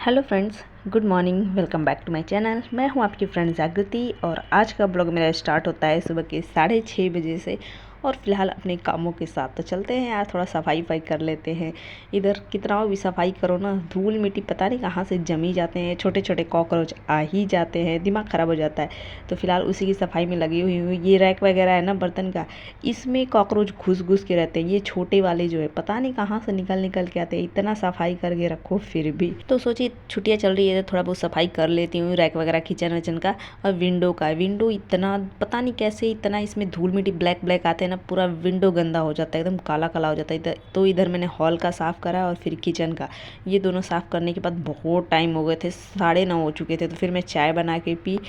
Hello friends, good morning. Welcome back to my channel. मैं हूं आपकी फ्रेंड जागृति और आज का ब्लॉग मेरा स्टार्ट होता है सुबह के 6:30 बजे से। और फिलहाल अपने कामों के साथ तो चलते हैं यार, थोड़ा सफाई वफाई कर लेते हैं। इधर कितना भी सफाई करो ना, धूल मिट्टी पता नहीं कहाँ से जमी जाते हैं, छोटे छोटे कॉकरोच आ ही जाते हैं, दिमाग ख़राब हो जाता है। तो फिलहाल उसी की सफाई में लगी हुई हूँ। ये रैक वगैरह है ना बर्तन का, इसमें कॉकरोच घुस घुस के रहते हैं। ये छोटे वाले जो है पता नहीं कहाँ से निकल निकल के आते हैं। इतना सफाई करके रखो फिर भी। तो सोचिए छुट्टियाँ चल रही है तो थोड़ा बहुत सफाई कर लेती हूँ, रैक वगैरह किचन विचन का। और विंडो इतना पता नहीं कैसे इतना इसमें धूल मिट्टी ब्लैक ब्लैक आते हैं ना, पूरा विंडो गंदा हो जाता है, एकदम काला काला हो जाता है। तो इधर मैंने हॉल का साफ़ करा और फिर किचन का। ये दोनों साफ़ करने के बाद बहुत टाइम हो गए थे, 9:30 हो चुके थे। तो फिर मैं चाय बना के पी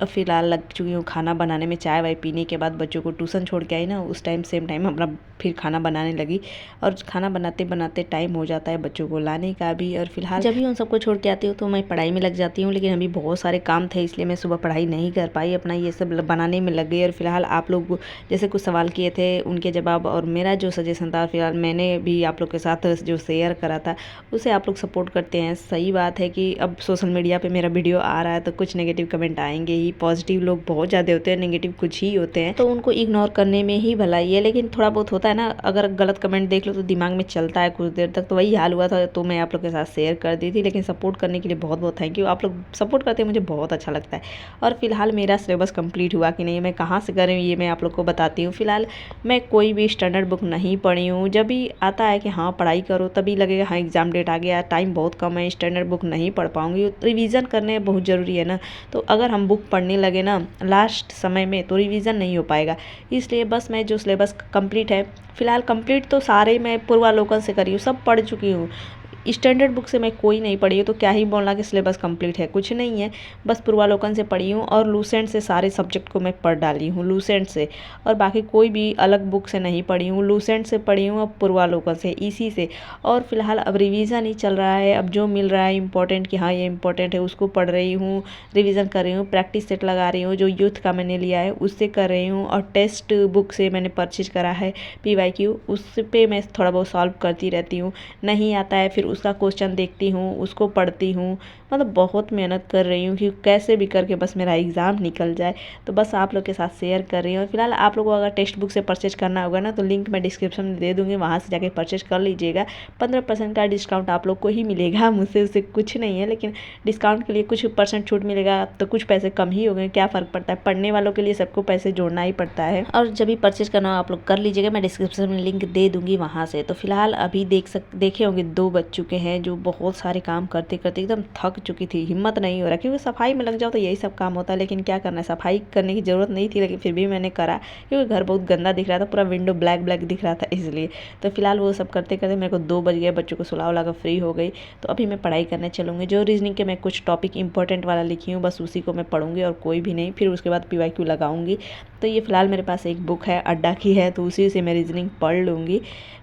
और फिलहाल लग चुकी हूँ खाना बनाने में। चाय वाय पीने के बाद बच्चों को ट्यूशन छोड़ के आई ना, उस टाइम सेम टाइम अपना फिर खाना बनाने लगी। और खाना बनाते बनाते टाइम हो जाता है बच्चों को लाने का भी। और फिलहाल जब भी उन सबको छोड़ के आती हूँ तो मैं पढ़ाई में लग जाती हूँ, लेकिन अभी बहुत सारे काम थे इसलिए मैं सुबह पढ़ाई नहीं कर पाई, अपना ये सब बनाने में लग गई। और फिलहाल आप लोग जैसे कुछ सवाल किए थे उनके जवाब और मेरा जो सजेशन था, फिलहाल मैंने भी आप लोग के साथ जो शेयर करा था उसे आप लोग सपोर्ट करते हैं। सही बात है कि अब सोशल मीडिया पे मेरा वीडियो आ रहा है तो कुछ नेगेटिव कमेंट आएंगे ही। पॉजिटिव लोग बहुत ज़्यादा होते हैं, नेगेटिव कुछ ही होते हैं, तो उनको इग्नोर करने में ही भलाई है। लेकिन थोड़ा बहुत होता है ना, अगर गलत कमेंट देख लो तो दिमाग में चलता है कुछ देर तक। तो वही हाल हुआ था, तो मैं आप लोग के साथ शेयर कर दी थी। लेकिन सपोर्ट करने के लिए बहुत बहुत थैंक यू। आप लोग सपोर्ट करते हैं, मुझे बहुत अच्छा लगता है। और फिलहाल मेरा सिलेबस कंप्लीट हुआ कि नहीं, मैं कहाँ से कर रही हूँ ये मैं आप लोग को बताती हूँ। फिलहाल मैं कोई भी स्टैंडर्ड बुक नहीं पढ़ी हूँ। जब भी आता है कि हाँ पढ़ाई करो, तभी लगेगा हाँ एग्जाम डेट आ गया, टाइम बहुत कम है, स्टैंडर्ड बुक नहीं पढ़ पाऊँगी। रिवीजन करने बहुत ज़रूरी है ना, तो अगर हम बुक पढ़ने लगे ना लास्ट समय में तो रिवीजन नहीं हो पाएगा। इसलिए बस मैं जो सिलेबस कंप्लीट है, फिलहाल कंप्लीट तो सारे मैं पूर्वालोकन से करी हूँ, सब पढ़ चुकी हूँ। स्टैंडर्ड बुक से मैं कोई नहीं पढ़ी हूँ, तो क्या ही बोलना कि सिलेबस कंप्लीट है, कुछ नहीं है। बस पूर्वालोकन से पढ़ी हूँ और लूसेंट से सारे सब्जेक्ट को मैं पढ़ डाली हूँ, लूसेंट से। और बाकी कोई भी अलग बुक से नहीं पढ़ी हूँ, लूसेंट से पढ़ी हूँ और पूर्वालोकन से, इसी से। और फिलहाल अब रिवीजन ही चल रहा है। अब जो मिल रहा है इंपॉर्टेंट कि हाँ ये इंपॉर्टेंट है उसको पढ़ रही हूँ, रिवीजन कर रही हूँ, प्रैक्टिस सेट लगा रही हूँ। जो यूथ का मैंने लिया है उससे कर रही हूँ। और टेस्ट बुक से मैंने परचेज करा है PYQ, उस पे मैं थोड़ा बहुत सॉल्व करती रहती हूँ। नहीं आता है फिर उसका क्वेश्चन देखती हूँ, उसको पढ़ती हूँ। मतलब बहुत मेहनत कर रही हूँ कि कैसे भी करके बस मेरा एग्ज़ाम निकल जाए। तो बस आप लोग के साथ शेयर कर रही हूँ। फिलहाल आप लोगों को अगर टेक्स्ट बुक से परचेज करना होगा ना, तो लिंक मैं डिस्क्रिप्शन में दे दूँगी, वहाँ से जाके परचेज कर लीजिएगा। 15% का डिस्काउंट आप लोग को ही मिलेगा, मुझसे उससे कुछ नहीं है, लेकिन डिस्काउंट के लिए कुछ % छूट मिलेगा तो कुछ पैसे कम ही हो गए, क्या फ़र्क पड़ता है। पढ़ने वालों के लिए सबको पैसे जोड़ना ही पड़ता है। और जब भी परचेज करना हो आप लोग कर लीजिएगा, मैं डिस्क्रिप्शन में लिंक दे दूँगी वहाँ से। तो फिलहाल अभी देखे होंगे 2 बज चुके हैं, जो बहुत सारे काम करते करते एकदम थक चुकी थी, हिम्मत नहीं हो रहा, क्योंकि सफाई में लग जाओ तो यही सब काम होता है। लेकिन क्या करना है, सफाई करने की ज़रूरत नहीं थी लेकिन फिर भी मैंने करा, क्योंकि घर बहुत गंदा दिख रहा था, पूरा विंडो ब्लैक ब्लैक दिख रहा था इसलिए। तो फिलहाल वो सब करते करते मेरे को 2 बज गए, बच्चों को सुला उला कर फ्री हो गई। तो अभी मैं पढ़ाई करने चलूँगी। जो रीजनिंग के मैं कुछ टॉपिक इंपॉर्टेंट वाला लिखी हूँ बस उसी को मैं पढ़ूँगी और कोई भी नहीं, फिर उसके बाद PYQ लगाऊँगी। तो ये फिलहाल मेरे पास एक बुक है, अड्डा की है, तो उसी से मैं रीजनिंग पढ़ लूँगी,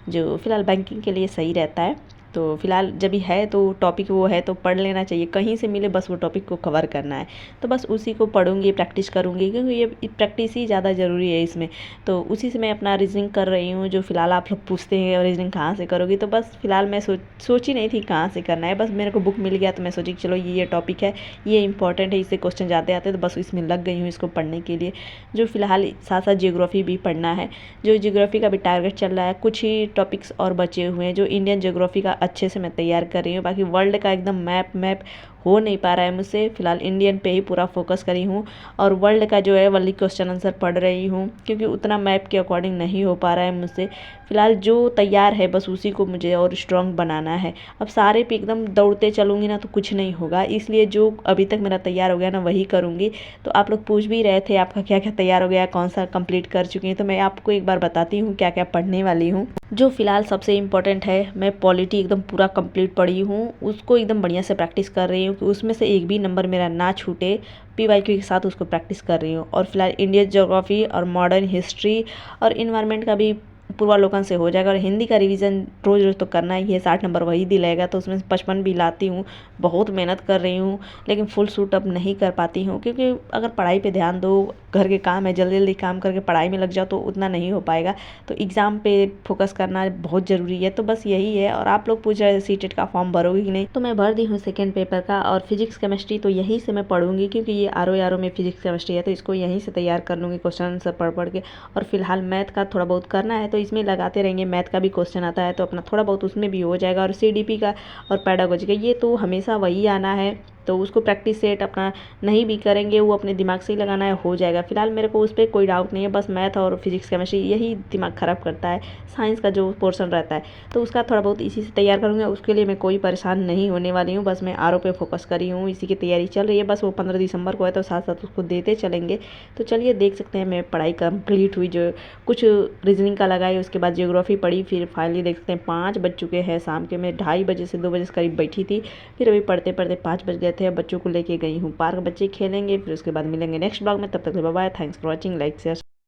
जो फिलहाल बैंकिंग के लिए सही रहता है। तो फिलहाल जब भी है तो टॉपिक वो है तो पढ़ लेना चाहिए, कहीं से मिले बस वो टॉपिक को कवर करना है। तो बस उसी को पढ़ूंगी, प्रैक्टिस करूंगी, क्योंकि ये प्रैक्टिस ही ज़्यादा ज़रूरी है इसमें। तो उसी से मैं अपना रीजनिंग कर रही हूँ। जो फिलहाल आप लोग पूछते हैं और रीजनिंग कहाँ से करोगी, तो बस फिलहाल मैं सोची नहीं थी कहाँ से करना है, बस मेरे को बुक मिल गया तो मैं सोची चलो ये टॉपिक है, ये इंपॉर्टेंट है, इससे क्वेश्चन जाते आते, तो बस इसमें लग गई हूँ इसको पढ़ने के लिए। जो फिलहाल साथ साथ जियोग्राफी भी पढ़ना है, जो जियोग्राफी का भी टारगेट चल रहा है, कुछ ही टॉपिक्स और बचे हुए हैं। जो इंडियन जियोग्राफी का अच्छे से मैं तैयार कर रही हूँ, बाकी वर्ल्ड का एकदम मैप हो नहीं पा रहा है मुझसे। फिलहाल इंडियन पे ही पूरा फोकस करी हूँ और वर्ल्ड का जो है वर्ल्ड क्वेश्चन आंसर पढ़ रही हूँ, क्योंकि उतना मैप के अकॉर्डिंग नहीं हो पा रहा है मुझसे। फिलहाल जो तैयार है बस उसी को मुझे और स्ट्रॉन्ग बनाना है। अब सारे पे एकदम दौड़ते चलूँगी ना तो कुछ नहीं होगा, इसलिए जो अभी तक मेरा तैयार हो गया ना वही करूँगी। तो आप लोग पूछ भी रहे थे आपका क्या क्या तैयार हो गया, कौन सा कंप्लीट कर चुकी हैं, तो मैं आपको एक बार बताती हूँ क्या क्या पढ़ने वाली हूँ। जो फिलहाल सबसे इम्पोर्टेंट है, मैं पॉलिटी एकदम पूरा कंप्लीट पढ़ी हूँ, उसको एकदम बढ़िया से प्रैक्टिस कर रही हूँ कि उसमें से एक भी नंबर मेरा ना छूटे। PYQ के साथ उसको प्रैक्टिस कर रही हूँ। और फिलहाल इंडियन ज्योग्राफी और मॉडर्न हिस्ट्री और इन्वायरमेंट का भी पूर्वालोकन से हो जाएगा। और हिंदी का रिवीजन रोज़ रोज़ तो करना ही है, 60 नंबर वही दिलाएगा, तो उसमें 55 भी लाती हूँ। बहुत मेहनत कर रही हूँ लेकिन फुल शूट अब नहीं कर पाती हूँ, क्योंकि अगर पढ़ाई पे ध्यान दो, घर के काम है, जल्दी जल्दी काम करके पढ़ाई में लग जाओ तो उतना नहीं हो पाएगा। तो एग्ज़ाम पे फोकस करना बहुत ज़रूरी है। तो बस यही है। और आप लोग पूछ रहे हैं सीटेट का फॉर्म भरोगे कि नहीं, तो मैं भर दी हूँ सेकेंड पेपर का। और फिजिक्स केमिस्ट्री तो यहीं से मैं पढ़ूंगी, क्योंकि ये आर में फिजिक्स केमिस्ट्री है, तो इसको यहीं से तैयार कर लूँगी क्वेश्चन आंसर पढ़ के। और फिलहाल मैथ का थोड़ा बहुत करना है, तो इसमें लगाते रहेंगे। मैथ का भी क्वेश्चन आता है तो अपना थोड़ा बहुत उसमें भी हो जाएगा। और CDP का और पैडागोजी का ये तो हमेशा वही आना है, तो उसको प्रैक्टिस सेट अपना नहीं भी करेंगे, वो अपने दिमाग से ही लगाना है, हो जाएगा। फिलहाल मेरे को उस पर कोई डाउट नहीं है। बस मैथ और फिजिक्स केमिस्ट्री यही दिमाग ख़राब करता है। साइंस का जो पोर्शन रहता है तो उसका थोड़ा बहुत इसी से तैयार करूँगी। उसके लिए मैं कोई परेशान नहीं होने वाली हूँ। बस मैं RO पे फोकस करी हूँ, इसी की तैयारी चल रही है। बस वो 15 दिसंबर को है, तो साथ साथ उसको देते चलेंगे। तो चलिए देख सकते हैं मैं पढ़ाई कंप्लीट हुई, जो कुछ रीजनिंग का लगाई, उसके बाद ज्योग्राफी पढ़ी। फिर फाइनली देख सकते हैं 5 बज चुके हैं शाम के। मैं 2:30 बजे से 2 बजे से करीब बैठी थी। फिर अभी पढ़ते पढ़ते 5 बज गए थे। अब बच्चों को लेके गई हूँ पार्क, बच्चे खेलेंगे। फिर उसके बाद मिलेंगे नेक्स्ट ब्लॉग में। तब तक bye bye, thanks for watching, like share.